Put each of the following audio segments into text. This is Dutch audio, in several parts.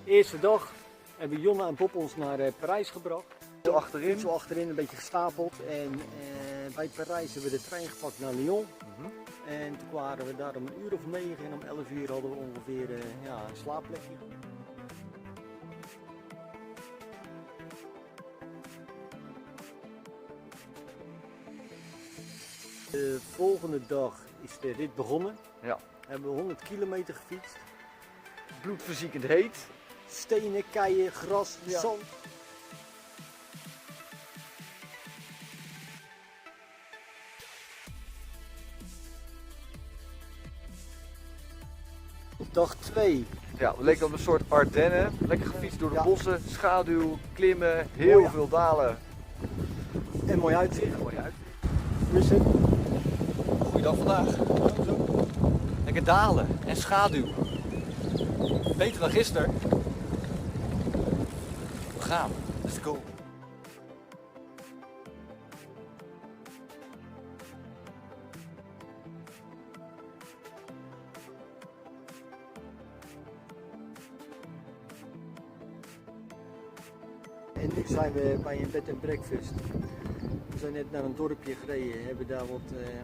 Eerste dag hebben Jonna en Bob ons naar Parijs gebracht. Zo achterin? Zo achterin, een beetje gestapeld. En bij Parijs hebben we de trein gepakt naar Lyon. En toen waren we daar om 9:00 en om 11:00 hadden we ongeveer een slaapplekje. De volgende dag is de rit begonnen. Ja. Hebben we 100 kilometer gefietst. Bloedverziekend heet. Stenen, keien, gras, zand. Dag 2. Ja, het leek op een soort Ardennen. Lekker gefietst door de bossen, schaduw, klimmen, heel Mooi, ja. veel dalen. En mooi uitzicht. Mooi uitzicht. Dus het Goeiedag vandaag. Lekker dalen en schaduw. Beter dan gisteren. We gaan. Let's go. En nu zijn we bij een bed and breakfast. We zijn net naar een dorpje gereden, hebben daar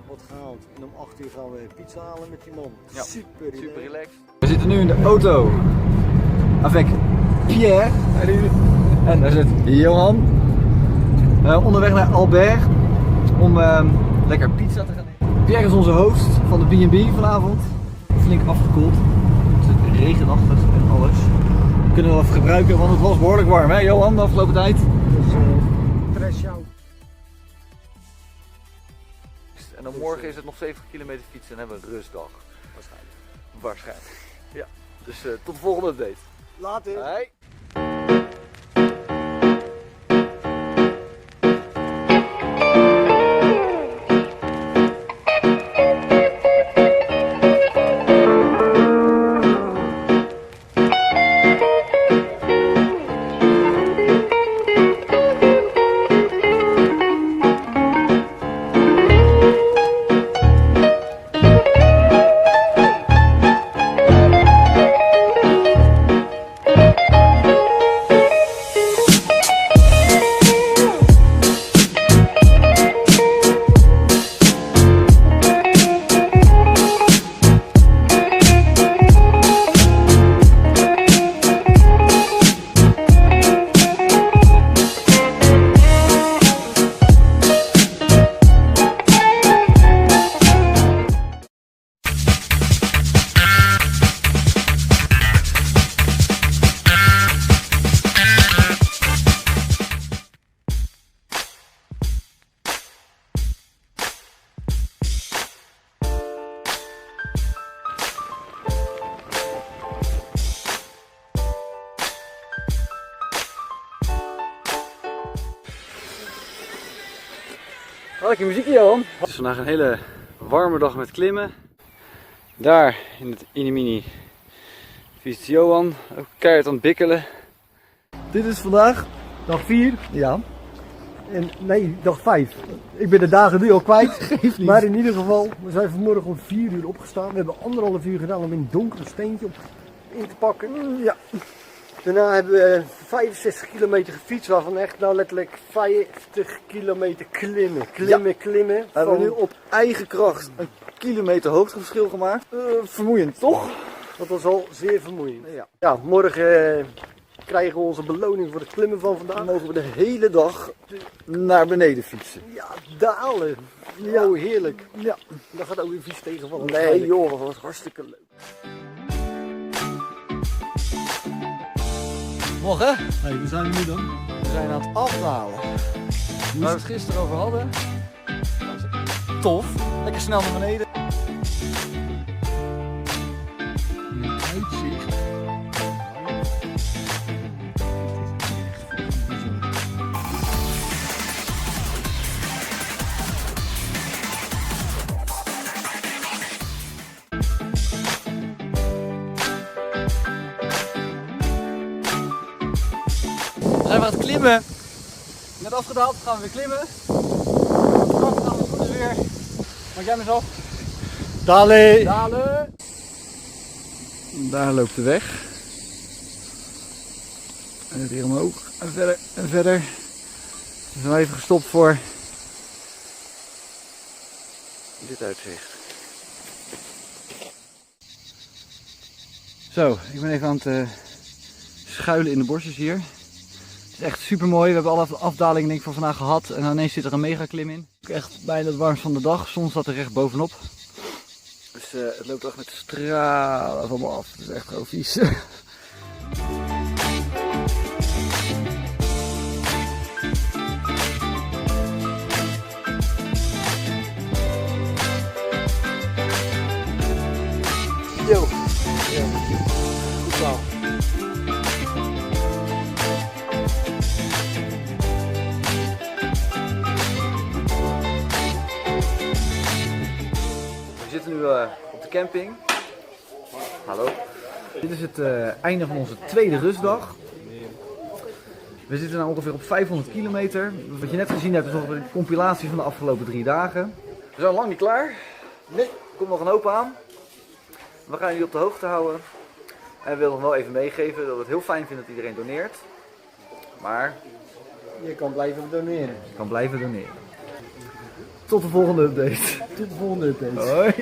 wat gehaald. En om 8:00 gaan we pizza halen met die man. Ja, Super relaxed. We zitten nu in de auto. Avec Pierre. En daar zit Johan. Onderweg naar Albert. Om lekker pizza te gaan eten. Pierre is onze host van de B&B vanavond. Flink afgekoeld. Het is regenachtig en alles. We kunnen we wel even gebruiken, want het was behoorlijk warm, hè Johan, de afgelopen tijd. Dus trash out. En dan morgen is het nog 70 kilometer fietsen en hebben we een rustdag. Waarschijnlijk. Waarschijnlijk. Ja. Dus tot de volgende update. Later. Hoi. Lekker muziekje Johan. Het is vandaag een hele warme dag met klimmen. Daar in het Inimini fietst Johan, ook keihard aan het bikkelen. Dit is vandaag dag 4. Ja. En nee, dag 5. Ik ben de dagen nu al kwijt. Geeft niet. Maar in ieder geval, we zijn vanmorgen om 4:00 opgestaan. We hebben 1,5 uur gedaan om in een donker steentje in te pakken. Ja. Daarna hebben we 65 kilometer gefietst, waarvan echt nou letterlijk 50 kilometer klimmen. Klimmen. We hebben nu op eigen kracht een kilometer hoogteverschil gemaakt. Vermoeiend toch? Dat was al zeer vermoeiend. Ja. Ja, morgen krijgen we onze beloning voor het klimmen van vandaag. Dan mogen we de hele dag naar beneden fietsen. Ja, dalen. Ja. Oh, heerlijk. Ja. Dat gaat ook weer vies tegenvallen. Nee joh, dat was hartstikke leuk. Morgen. Hey, we zijn nu dan. We zijn aan het afdalen. Waar we het gisteren over hadden. Tof. Lekker snel naar beneden. Uitzicht. We zijn aan het klimmen. Net afgedaald, gaan we weer klimmen. Straks gaan we het goed weer. Maak jij me eens af. Dalen. Dalen. Daar loopt de weg. En het hier omhoog. En verder en verder. We zijn even gestopt voor dit uitzicht. Zo, ik ben even aan het schuilen in de bosjes hier. Het is echt super mooi. We hebben alle afdalingen denk ik, van vandaag gehad. En ineens zit er een mega klim in. Echt bijna het warmst van de dag. De zon staat er recht bovenop. Dus het loopt echt met stralen van me af. Het is echt heel vies. Yo. Ja. Goed zo. We zitten nu op de camping. Hallo. Dit is het einde van onze tweede rustdag. We zitten nu ongeveer op 500 kilometer. Wat je net gezien hebt is nog een compilatie van de afgelopen 3 dagen. We zijn lang niet klaar. Nee, er komt nog een hoop aan. We gaan jullie op de hoogte houden. En we willen nog wel even meegeven dat we het heel fijn vinden dat iedereen doneert. Maar Je kan blijven doneren. je kan blijven doneren. Tot de volgende update. Tot de volgende update. Hoi.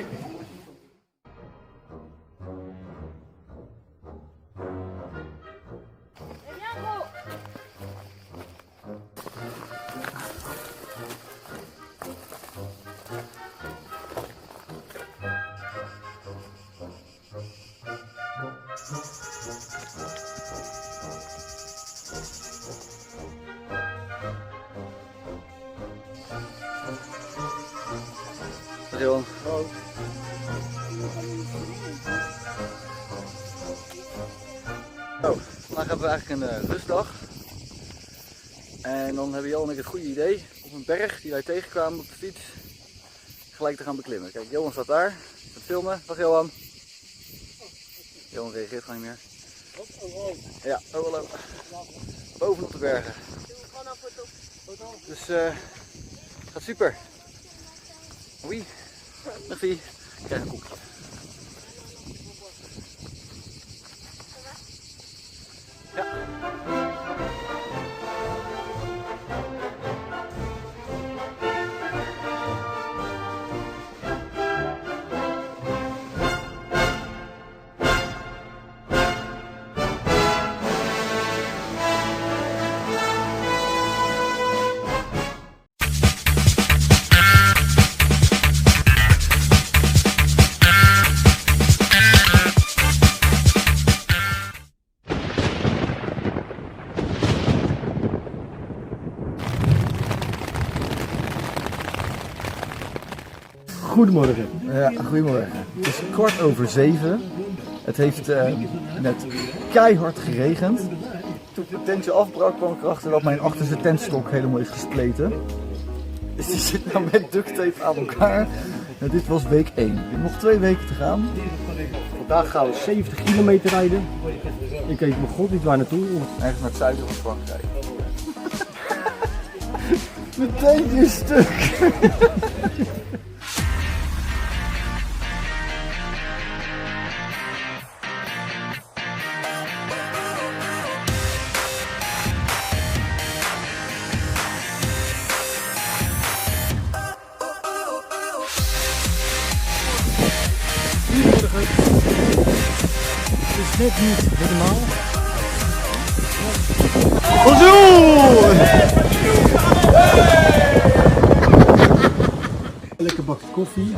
Johan. Zo, vandaag hebben we eigenlijk een rustdag. En dan hebben Johan en ik het goede idee op een berg die wij tegenkwamen op de fiets gelijk te gaan beklimmen. Kijk, Johan staat daar, het filmen. Dag Johan. Johan reageert gewoon niet meer. Ja, oh hallo. Bovenop de bergen. Dus gaat super. Oei. Merci. Ik krijg een koekje. Ja. Goedemorgen. Ja, goedemorgen. Het is 6:15. Het heeft net keihard geregend. Toen het tentje afbrak kwam ik erachter dat mijn achterste tentstok helemaal is gespleten. Dus die zit nou met duct tape aan elkaar. En dit was week 1. Nog 2 weken te gaan. Vandaag gaan we 70 kilometer rijden. Ik weet mijn god niet waar naartoe. Ergens naar het zuiden van Frankrijk. Mijn tentje is stuk. Het is net niet helemaal. Bonjour! Lekker bakje koffie.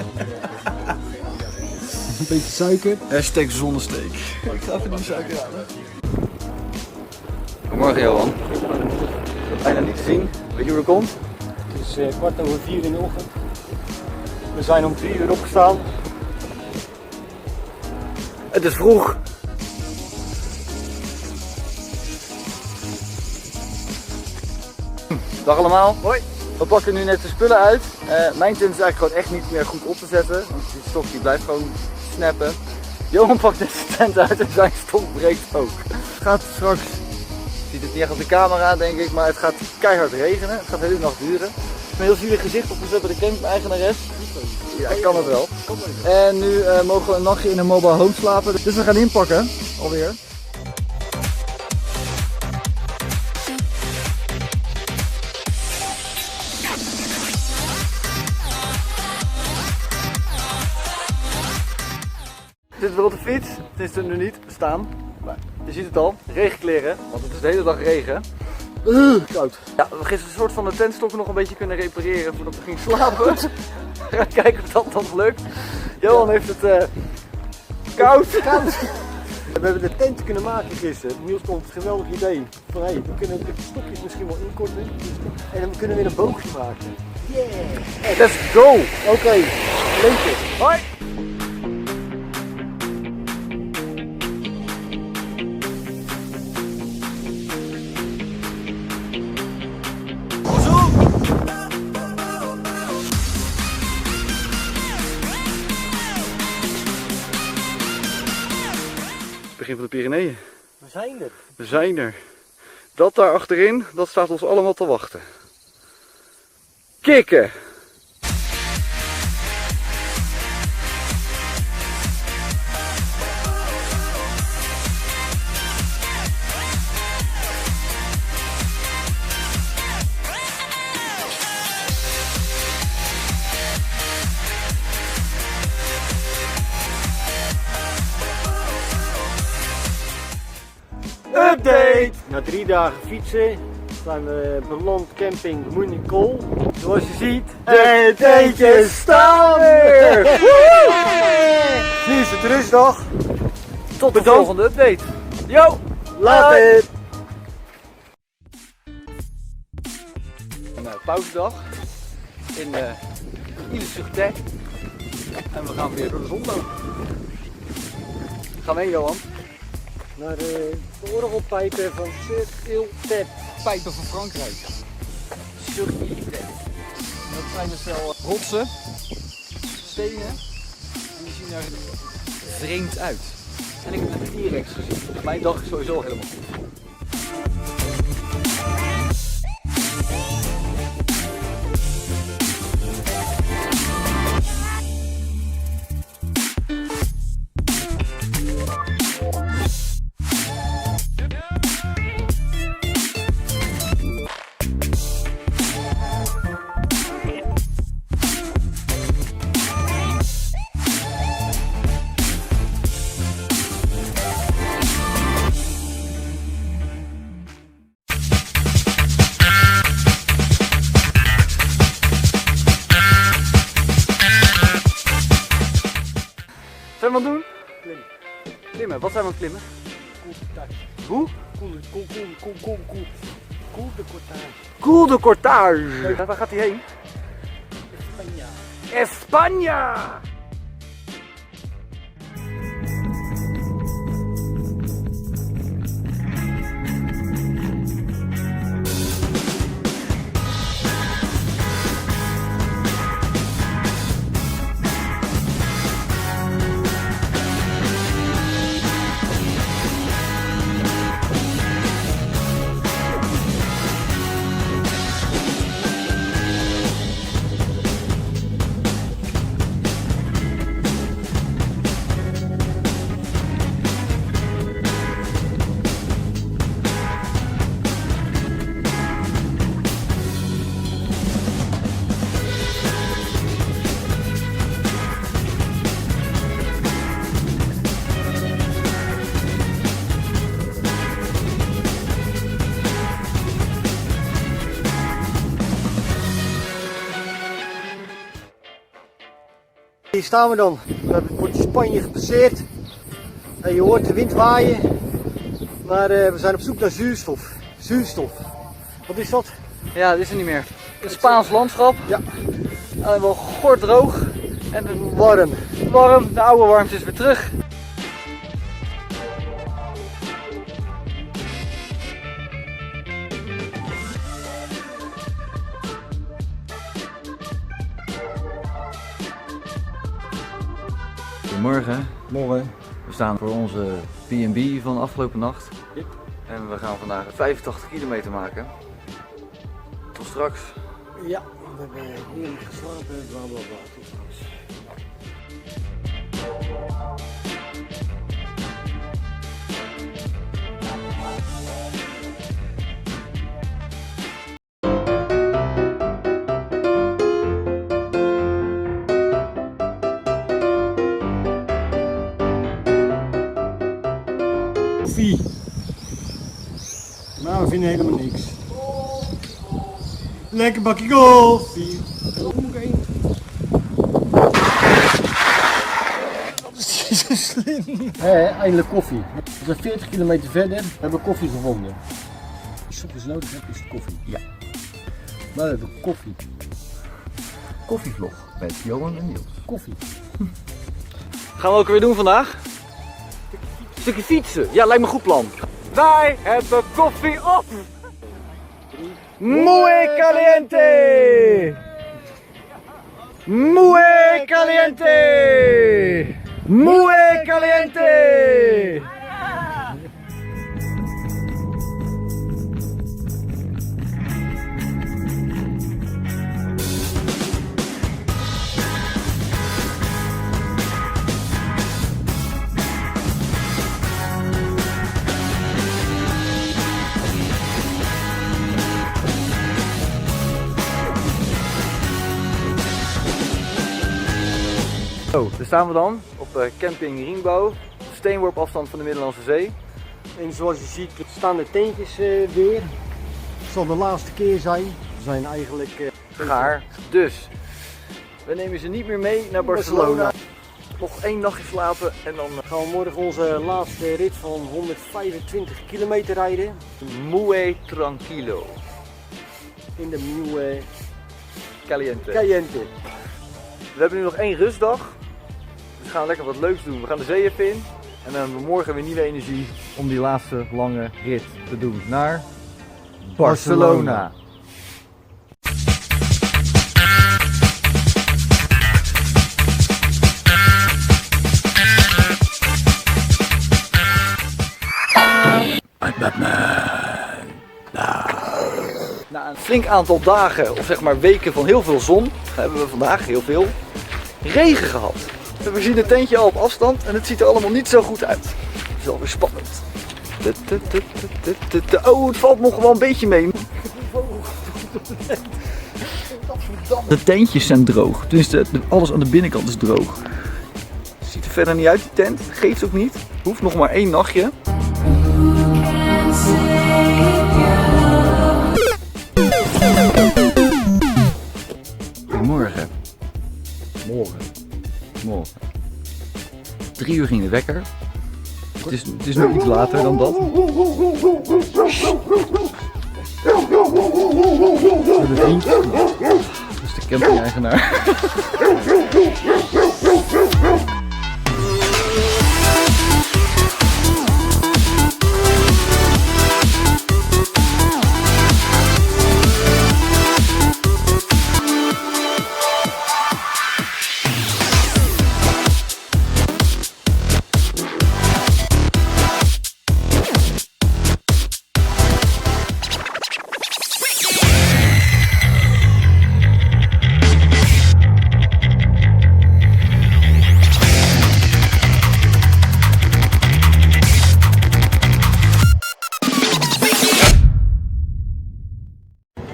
Een beetje suiker. Hashtag zonnesteek. Ik ga even die suiker halen. Goedemorgen Johan. Ik heb bijna niet gezien. Weet je hoe dat komt? Het is 4:15 in de ochtend. We zijn om 3 uur opgestaan. Het is vroeg. Dag allemaal. Hoi. We pakken nu net de spullen uit. Mijn tent is eigenlijk gewoon echt niet meer goed op te zetten. Want die stok die blijft gewoon snappen. Johan pakt net zijn tent uit en zijn stok breekt ook. Het gaat straks, je ziet het niet echt op de camera denk ik, maar het gaat keihard regenen. Het gaat de hele nacht duren. Ik ben heel zielig gezicht opgezet bij de camping-eigenares. Ja, ik kan het wel. En nu mogen we een nachtje in een mobile home slapen. Dus we gaan inpakken, alweer. dit is weer op de fiets. Het is er nu niet staan. Maar je ziet het al, regenkleren, want het is de hele dag regen. Koud. Ja, we hebben gisteren een soort van de tentstokken nog een beetje kunnen repareren voordat we gingen slapen. We gaan kijken of dat dan lukt. Johan heeft het koud. We hebben de tent kunnen maken gisteren. Niels komt het geweldig idee van hey, we kunnen de stokjes misschien wel inkorten en dan kunnen we weer een boogje maken. Yeah! Let's go! Oké, leuk. Hoi! Begin van de Pyreneeën. We zijn er. We zijn er. Dat daar achterin, dat staat ons allemaal te wachten. Kikken! Update! Na 3 dagen fietsen zijn we beland camping Moenikol. Zoals je ziet, de tentjes staan er! Nu is het rustdag. Tot de volgende update. Yo! Later! Een pauzedag in Ile-sur-Tech. En we gaan weer door de zon lopen. Gaan we heen, Johan? Naar de orgelpijpen van Sur-Ile-Tech. Pijpen van Frankrijk. Sur-Ile-Tech. Dat zijn dus wel rotsen, stenen. En die zien er vreemd uit. En ik heb net een T-Rex gezien. Dus mijn dag is sowieso helemaal goed. Zijn we aan het doen? Klimmen. Klimmen, wat zijn we aan het klimmen? Hoe? Cool de cortage. Cool de Cortage. Waar gaat hij heen? España. España! Hier staan we dan. We hebben het bordje Spanje gepasseerd. En je hoort de wind waaien. Maar we zijn op zoek naar zuurstof. Zuurstof. Wat is dat? Ja, dat is er niet meer. Een Spaans landschap. Ja. En wel gordroog. En Warm. warm. De oude warmte is weer terug. Goedemorgen. Morgen. We staan voor onze B&B van de afgelopen nacht. Yep. En we gaan vandaag 85 kilometer maken. Tot straks. Ja, we hebben heerlijk geslapen. Bla bla bla. Tot straks. vinden helemaal niks. Lekker bakje koffie. Hoe moet ik heen? Dat is niet zo slim. Eindelijk koffie. We zijn 40 kilometer verder, hebben we koffie gevonden. Als je soep is nodig hebt, is het koffie. Ja. Maar we hebben koffie. Koffievlog met Johan en Niels. Koffie. Gaan we ook weer doen vandaag? Een stukje fietsen. Ja, lijkt me een goed plan. Wij hebben koffie op! Muy caliente! Muy caliente! Muy caliente! Zo, daar staan we dan op camping Rienbouw, steenworp afstand van de Middellandse Zee. En zoals je ziet staan de tentjes weer. Het zal de laatste keer zijn. We zijn eigenlijk Gaar. Dus, we nemen ze niet meer mee naar Barcelona. Nog 1 nachtje slapen en dan gaan we morgen onze laatste rit van 125 kilometer rijden. muy tranquilo. In de nieuwe Caliente. Caliente. We hebben nu nog 1 rustdag. Dus we gaan lekker wat leuks doen. We gaan de zee even in. En dan hebben we morgen weer nieuwe energie om die laatste lange rit te doen naar Barcelona. Na een flink aantal dagen, of zeg maar weken van heel veel zon, hebben we vandaag heel veel regen gehad. We zien het tentje al op afstand en het ziet er allemaal niet zo goed uit. Het is alweer spannend. Oh, het valt nog wel een beetje mee. De tentjes zijn droog, dus alles aan de binnenkant is droog. Het ziet er verder niet uit, die tent. Geeft ook niet. Hoeft nog maar 1 nachtje. Goedemorgen. Morgen. 3 uur ging de wekker. Het is nu iets later dan dat. De vriend. Dat is de camping-eigenaar.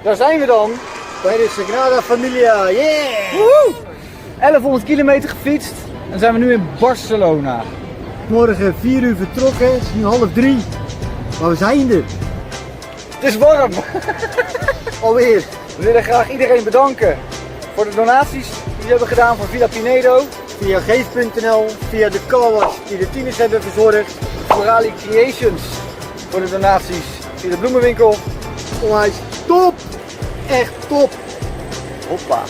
Daar zijn we dan. Bij de Sagrada Familia, yeah! Woehoe! 1100 kilometer gefietst en zijn we nu in Barcelona. Morgen 4 uur vertrokken, het is nu 2:30. Maar we zijn er. Het is warm. Alweer. We willen graag iedereen bedanken voor de donaties die ze hebben gedaan voor Villa Pinedo. Via geef.nl, via de carwash die de tieners hebben verzorgd. Florali Creations voor de donaties via de bloemenwinkel. Onwijs top! Echt top! Hoppa.